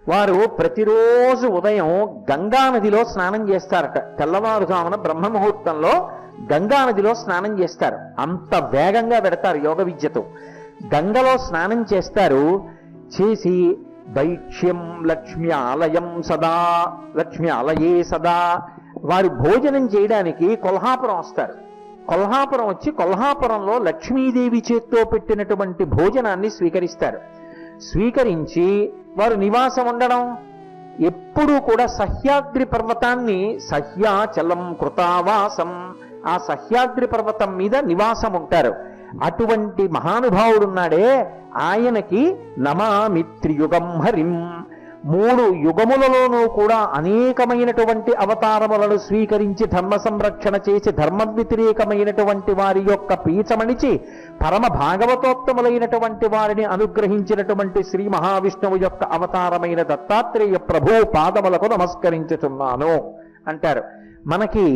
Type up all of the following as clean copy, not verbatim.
వారు ప్రతిరోజు ఉదయం గంగా నదిలో స్నానం చేస్తారట. తెల్లవారుజామున బ్రహ్మముహూర్తంలో గంగా నదిలో స్నానం చేస్తారు. అంత వేగంగా పెడతారు యోగ విద్యతో. గంగలో స్నానం చేస్తారు. చేసి దైక్ష్యం లక్ష్మి ఆలయం సదా, లక్ష్మి ఆలయే సదా. వారు భోజనం చేయడానికి కొల్హాపురం వస్తారు. కొల్హాపురం వచ్చి కొల్హాపురంలో లక్ష్మీదేవి చేత్తో పెట్టినటువంటి భోజనాన్ని స్వీకరిస్తారు. స్వీకరించి వారు నివాసం ఉండడం ఎప్పుడూ కూడా సహ్యాద్రి పర్వతాన్ని, సహ్యాచలం కృతావాసం, ఆ సహ్యాద్రి పర్వతం మీద నివాసం ఉంటారు. అటువంటి మహానుభావుడున్నాడే, ఆయనకి నమామి త్రియుగం హరిం. 3 యుగములలోనూ కూడా అనేకమైనటువంటి అవతారములను స్వీకరించి ధర్మ సంరక్షణ చేసి ధర్మ వ్యతిరేకమైనటువంటి వారి యొక్క పీచమణిచి పరమ భాగవతోత్తములైనటువంటి వారిని అనుగ్రహించినటువంటి శ్రీ మహావిష్ణువు యొక్క అవతారమైన దత్తాత్రేయ ప్రభు పాదములకు నమస్కరించుతున్నాను అంటారు. మనకి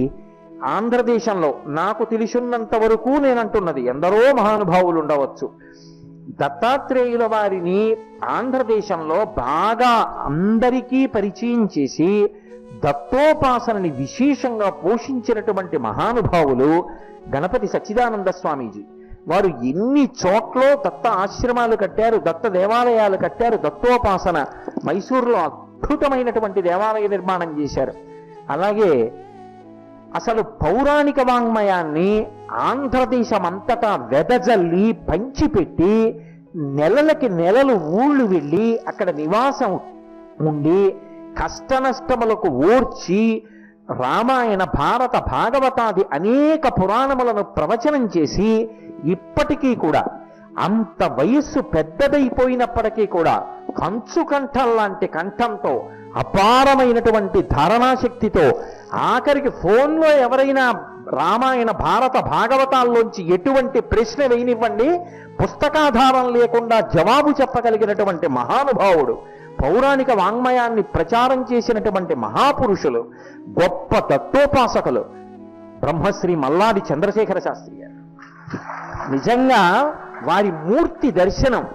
ఆంధ్రదేశంలో నాకు తెలిసినంత వరకు నేనంటున్నది, ఎందరో మహానుభావులు ఉండవచ్చు, దత్తాత్రేయుల వారిని ఆంధ్రదేశంలో బాగా అందరికీ పరిచయం చేసి దత్తోపాసనని విశేషంగా పోషించినటువంటి మహానుభావులు గణపతి సచ్చిదానంద స్వామీజీ. వారు ఎన్ని చోట్ల దత్త ఆశ్రమాలు కట్టారు, దత్త దేవాలయాలు కట్టారు. దత్తోపాసన మైసూరులో అద్భుతమైనటువంటి దేవాలయ నిర్మాణం చేశారు. అలాగే అసలు పౌరాణిక వాంగ్మయాన్ని ఆంధ్రదేశం అంతటా వెదజల్లి పంచిపెట్టి నెలలకి నెలలు ఊళ్ళు వెళ్ళి అక్కడ నివాసం ఉండి కష్టనష్టములకు ఓర్చి రామాయణ భారత భాగవతాది అనేక పురాణములను ప్రవచనం చేసి ఇప్పటికీ కూడా అంత వయస్సు పెద్దదైపోయినప్పటికీ కూడా కంచు కంఠం లాంటి కంఠంతో అపారమైనటువంటి ధారణాశక్తితో ఆఖరికి ఫోన్లో ఎవరైనా రామాయణ భారత భాగవతాల్లోంచి ఎటువంటి ప్రశ్న వేయనివ్వండి, పుస్తకాధారం లేకుండా జవాబు చెప్పగలిగినటువంటి మహానుభావుడు, పౌరాణిక వాంగ్మయాన్ని ప్రచారం చేసినటువంటి మహాపురుషులు, గొప్ప తత్వోపాసకులు బ్రహ్మశ్రీ మల్లాది చంద్రశేఖర శాస్త్రి గారు. నిజంగా వారి మూర్తి దర్శనం,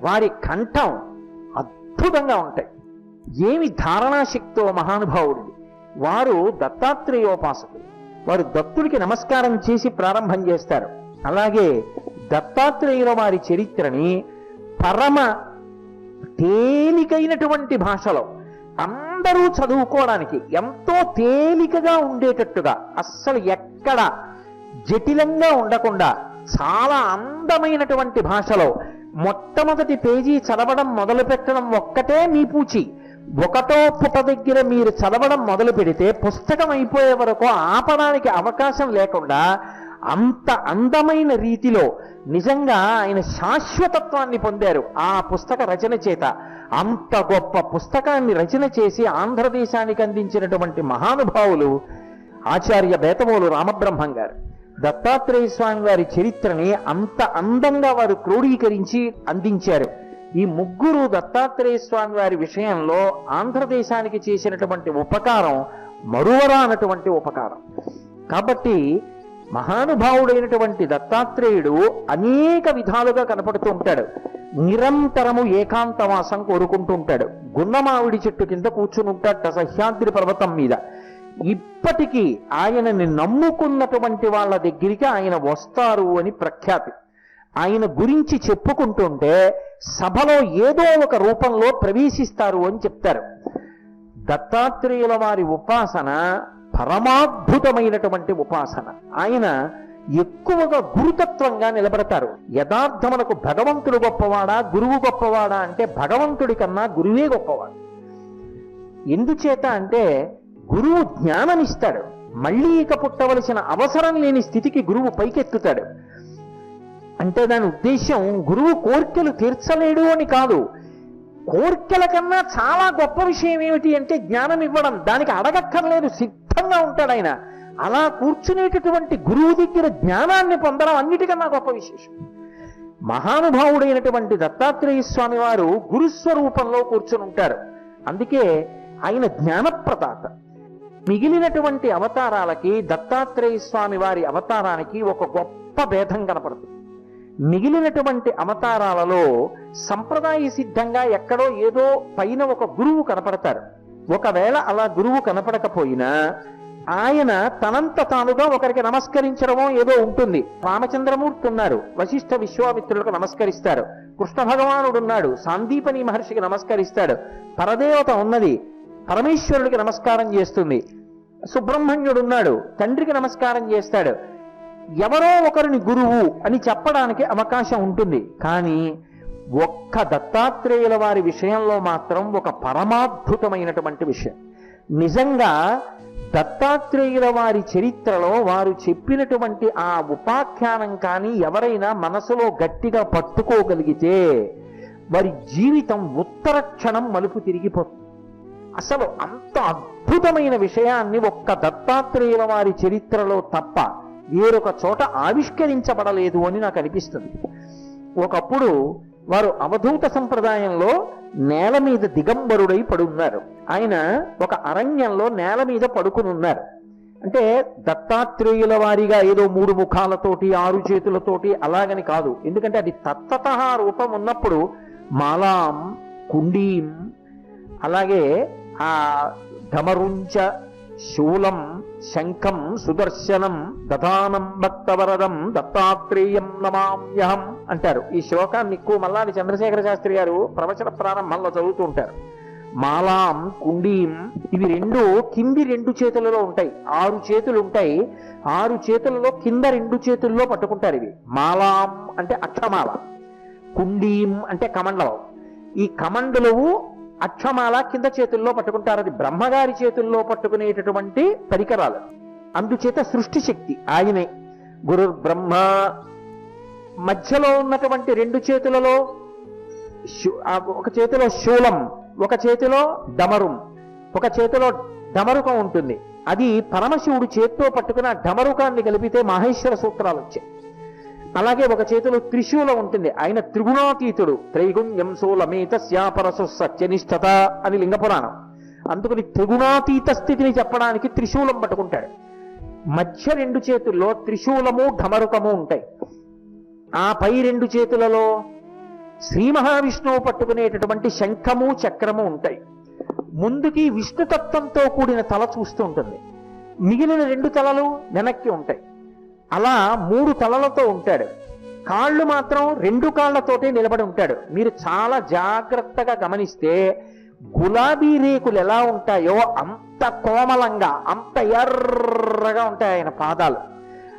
వారి కంఠం అద్భుతంగా ఉంటాయి. ఏమి ధారణాశక్తో మహానుభావుడు. వారు దత్తాత్రేయోపాసకులు. వారు దత్తుడికి నమస్కారం చేసి ప్రారంభం చేస్తారు. అలాగే దత్తాత్రేయుల వారి చరిత్రని పరమ తేలికైనటువంటి భాషలో అందరూ చదువుకోవడానికి ఎంతో తేలికగా ఉండేటట్టుగా, అస్సలు ఎక్కడ జటిలంగా ఉండకుండా చాలా అందమైనటువంటి భాషలో మొట్టమొదటి పేజీ చదవడం మొదలు పెట్టడం ఒక్కటే మీ పూచి. ఒకటో పుట దగ్గర మీరు చదవడం మొదలు పెడితే పుస్తకం అయిపోయే వరకు ఆపడానికి అవకాశం లేకుండా అంత అందమైన రీతిలో నిజంగా ఆయన శాశ్వతత్వాన్ని పొందారు ఆ పుస్తక రచన చేత. అంత గొప్ప పుస్తకాన్ని రచన చేసి ఆంధ్రదేశానికి అందించినటువంటి మహానుభావులు ఆచార్య బేతమూలు రామబ్రహ్మం గారు. దత్తాత్రేయ స్వామి వారి చరిత్రని అంత అందంగా వారు క్రోడీకరించి అందించారు. ఈ ముగ్గురు దత్తాత్రేయ స్వామి వారి విషయంలో ఆంధ్రదేశానికి చేసినటువంటి ఉపకారం మరువరానటువంటి ఉపకారం. కాబట్టి మహానుభావుడైనటువంటి దత్తాత్రేయుడు అనేక విధాలుగా కనపడుతూ ఉంటాడు. నిరంతరము ఏకాంతవాసం కోరుకుంటూ ఉంటాడు. గున్నమావిడి చెట్టు కింద కూర్చుని ఉంటాడట సహ్యాద్రి పర్వతం మీద. ఇప్పటికీ ఆయనని నమ్ముకున్నటువంటి వాళ్ళ దగ్గరికి ఆయన వస్తారు అని ప్రఖ్యాతి. ఆయన గురించి చెప్పుకుంటుంటే సభలో ఏదో ఒక రూపంలో ప్రవేశిస్తారు అని చెప్తారు. దత్తాత్రేయుల వారి ఉపాసన పరమాద్భుతమైనటువంటి ఉపాసన. ఆయన ఎక్కువగా గురుతత్వంగా నిలబడతారు. యథార్థమునకు భగవంతుడు గొప్పవాడా గురువు గొప్పవాడా అంటే భగవంతుడి కన్నా గురువే గొప్పవాడు. ఎందుచేత అంటే గురువు జ్ఞానమిస్తాడు, మళ్ళీ ఇక పుట్టవలసిన అవసరం లేని స్థితికి గురువు పైకెత్తుతాడు. అంటే దాని ఉద్దేశం గురువు కోర్కెలు తీర్చలేడు అని కాదు. కోర్కెల కన్నా చాలా గొప్ప విషయం ఏమిటి అంటే జ్ఞానం ఇవ్వడం. దానికి అడగక్కర్లేదు, సిద్ధంగా ఉంటాడు ఆయన. అలా కూర్చునేటటువంటి గురువు దగ్గర జ్ఞానాన్ని పొందడం అన్నిటికన్నా గొప్ప విశేషం. మహానుభావుడైనటువంటి దత్తాత్రేయ స్వామి వారు గురుస్వరూపంలో కూర్చుని ఉంటారు. అందుకే ఆయన జ్ఞానప్రదాత. మిగిలినటువంటి అవతారాలకి దత్తాత్రేయ స్వామి వారి అవతారానికి ఒక గొప్ప భేదం కనపడుతుంది. మిగిలినటువంటి అవతారాలలో సంప్రదాయ సిద్ధంగా ఎక్కడో ఏదో పైన ఒక గురువు కనపడతారు. ఒకవేళ అలా గురువు కనపడకపోయినా ఆయన తనంత తానుగా ఒకరికి నమస్కరించడమో ఏదో ఉంటుంది. రామచంద్రమూర్తి ఉన్నారు, వశిష్ఠ విశ్వామిత్రులకు నమస్కరిస్తారు. కృష్ణ భగవానుడు ఉన్నాడు, సాందీపని మహర్షికి నమస్కరిస్తాడు. పరదేవత ఉన్నది, పరమేశ్వరుడికి నమస్కారం చేస్తుంది. సుబ్రహ్మణ్యుడున్నాడు, తండ్రికి నమస్కారం చేస్తాడు. ఎవరో ఒకరిని గురువు అని చెప్పడానికి అవకాశం ఉంటుంది. కానీ ఒక్క దత్తాత్రేయుల వారి విషయంలో మాత్రం ఒక పరమాద్భుతమైనటువంటి విషయం. నిజంగా దత్తాత్రేయుల వారి చరిత్రలో వారు చెప్పినటువంటి ఆ ఉపాఖ్యానం కానీ ఎవరైనా మనసులో గట్టిగా పట్టుకోగలిగితే వారి జీవితం ఉత్తర క్షణం మలుపు తిరిగిపోతుంది. అసలు అంత అద్భుతమైన విషయాన్ని ఒక్క దత్తాత్రేయుల వారి చరిత్రలో తప్ప వేరొక చోట ఆవిష్కరించబడలేదు అని నాకు అనిపిస్తుంది. ఒకప్పుడు వారు అవధూత సంప్రదాయంలో నేల మీద దిగంబరుడై పడున్నారు. ఆయన ఒక అరణ్యంలో నేల మీద పడుకుని ఉన్నారు. అంటే దత్తాత్రేయుల వారిగా ఏదో 3 ముఖాలతోటి 6 చేతులతోటి అలాగని కాదు. ఎందుకంటే అది తత్తతః రూపం ఉన్నప్పుడు మాలాం, కుండీం, అలాగే ఆ ఢమరుంచ, శూలం, శంఖం, సుదర్శనం, దధానం భక్తవరదం దత్తాత్రేయం నమామ్యహం అంటారు. ఈ శ్లోకాన్ని ఎక్కువ మల్లాది చంద్రశేఖర శాస్త్రి గారు ప్రవచన ప్రారంభంలో చదువుతూ ఉంటారు. మాలాం, కుండీం ఇవి రెండు కింది 2 చేతులలో ఉంటాయి. 6 చేతులు ఉంటాయి. 6 చేతులలో కింద 2 చేతుల్లో పట్టుకుంటారు. ఇవి మాలాం అంటే అక్షమాల, కుండీం అంటే కమండలం. ఈ కమండలవు అక్షమాల కింద చేతుల్లో పట్టుకుంటారు. అది బ్రహ్మగారి చేతుల్లో పట్టుకునేటటువంటి పరికరాలు. అందుచేత సృష్టి శక్తి ఆయనే. గురు బ్రహ్మ. మధ్యలో ఉన్నటువంటి 2 చేతులలో ఒక చేతిలో శూలం, ఒక చేతిలో డమరుం, ఒక చేతిలో డమరుకం ఉంటుంది. అది పరమశివుడు చేత్తో పట్టుకున్న డమరుకాన్ని కలిపితే మాహేశ్వర సూత్రాలు వచ్చాయి. అలాగే ఒక చేతిలో త్రిశూలం ఉంటుంది. ఆయన త్రిగుణాతీతుడు. త్రైగుణ్యం శూలమేతస్యాపరసు సత్యనిష్టత అని లింగపురాణం. అందుకని త్రిగుణాతీత స్థితిని చెప్పడానికి త్రిశూలం పట్టుకుంటాడు. మధ్య 2 చేతుల్లో త్రిశూలము ఢమరుకము ఉంటాయి. ఆ పై 2 చేతులలో శ్రీ మహావిష్ణువు పట్టుకునేటటువంటి శంఖము చక్రము ఉంటాయి. ముందుకి విష్ణుతత్వంతో కూడిన తల చూస్తూ ఉంటుంది. మిగిలిన 2 తలలు వెనక్కి ఉంటాయి. అలా 3 తలలతో ఉంటాడు. కాళ్ళు మాత్రం 2 కాళ్లతోటే నిలబడి ఉంటాడు. మీరు చాలా జాగ్రత్తగా గమనిస్తే గులాబీ రేకులు ఎలా ఉంటాయో అంత కోమలంగా, అంత ఎర్రగా ఉంటాయి ఆయన పాదాలు.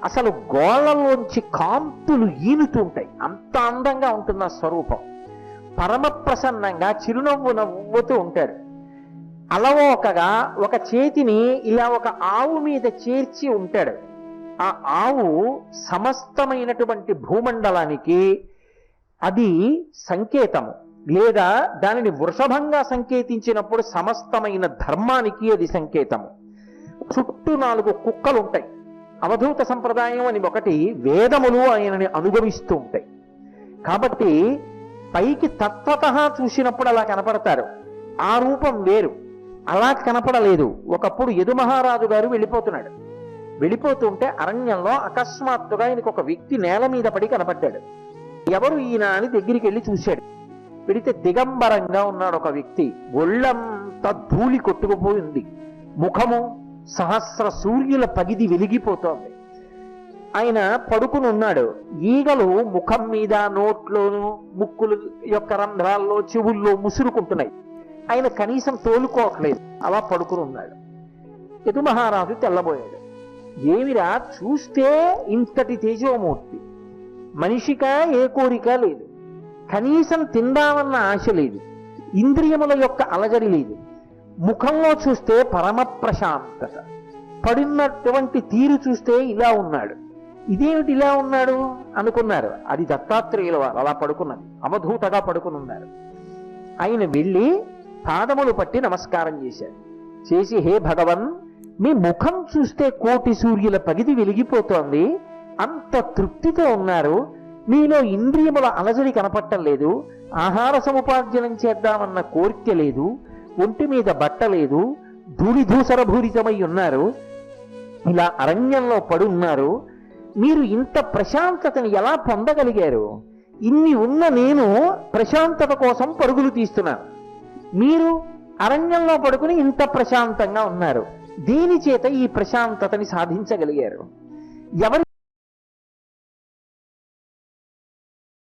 అసలు గోళ్లలోంచి కాంతులు ఈనుతూ ఉంటాయి. అంత అందంగా ఉంటుంది ఆ స్వరూపం. పరమ ప్రసన్నంగా చిరునవ్వు నవ్వుతూ ఉంటాడు. అలవోకగా ఒక చేతిని ఇలా ఒక ఆవు మీద చేర్చి ఉంటాడు. ఆ ఆవు సమస్తమైనటువంటి భూమండలానికి అది సంకేతము. లేదా దానిని వృషభంగా సంకేతించినప్పుడు సమస్తమైన ధర్మానికి అది సంకేతము. చుట్టూ 4 కుక్కలు ఉంటాయి. అవధూత సంప్రదాయం అని ఒకటి, వేదములు ఆయనని అనుగమిస్తూ ఉంటాయి. కాబట్టి పైకి తత్వతః చూసినప్పుడు అలా కనపడతారు. ఆ రూపం వేరు, అలా కనపడలేదు. ఒకప్పుడు యదు మహారాజు గారు వెళ్ళిపోతున్నాడు. వెళ్ళిపోతుంటే అరణ్యంలో అకస్మాత్తుగా ఆయనకు ఒక వ్యక్తి నేల మీద పడి కనపడ్డాడు. ఎవరు ఈయన అని దగ్గరికి వెళ్ళి చూశాడు. పెడితే దిగంబరంగా ఉన్నాడు ఒక వ్యక్తి. ఒళ్ళంతా ధూళి కొట్టుకుపోయింది. ముఖము సహస్ర సూర్యుల పగిది వెలిగిపోతోంది. ఆయన పడుకుని ఉన్నాడు. ఈగలు ముఖం మీద, నోట్లోను, ముక్కులు యొక్క రంధ్రాల్లో, చెవుల్లో ముసురుకుంటున్నాయి. ఆయన కనీసం తోలుకోవట్లేదు, అలా పడుకుని ఉన్నాడు. యదు మహారాజు తెల్లబోయాడు. ఏమిరా, చూస్తే ఇంతటి తేజోమూర్తి, మనిషిక ఏ కోరిక లేదు, కనీసం తిందామన్న ఆశ లేదు, ఇంద్రియముల యొక్క అలజడి లేదు, ముఖంలో చూస్తే పరమ ప్రశాంతత, పడినటువంటి తీరు చూస్తే ఇలా ఉన్నాడు, ఇదేమిటి ఇలా ఉన్నాడు అనుకున్నారు. అది దత్తాత్రేయుల వారు అలా పడుకున్నది, అవధూతగా పడుకుని ఉన్నారు. ఆయన వెళ్ళి పాదములు పట్టి నమస్కారం చేశారు. చేసి, హే భగవన్, మీ ముఖం చూస్తే 1,000,000 సూర్యుల పగిది వెలిగిపోతోంది, అంత తృప్తితో ఉన్నారు, మీలో ఇంద్రియముల అలజడి కనపట్టం లేదు, ఆహార సముపార్జనం చేద్దామన్న కోరిక లేదు, ఒంటి మీద బట్ట లేదు, ధూళిధూసరభూరితమై ఉన్నారు, ఇలా అరణ్యంలో పడున్నారు, మీరు ఇంత ప్రశాంతతని ఎలా పొందగలిగారు? ఇన్ని ఉన్న నేను ప్రశాంతత కోసం పరుగులు తీస్తున్నాను, మీరు అరణ్యంలో పడుకుని ఇంత ప్రశాంతంగా ఉన్నారు. దేని చేత ఈ ప్రశాంతతని సాధించగలిగారు? ఎవరి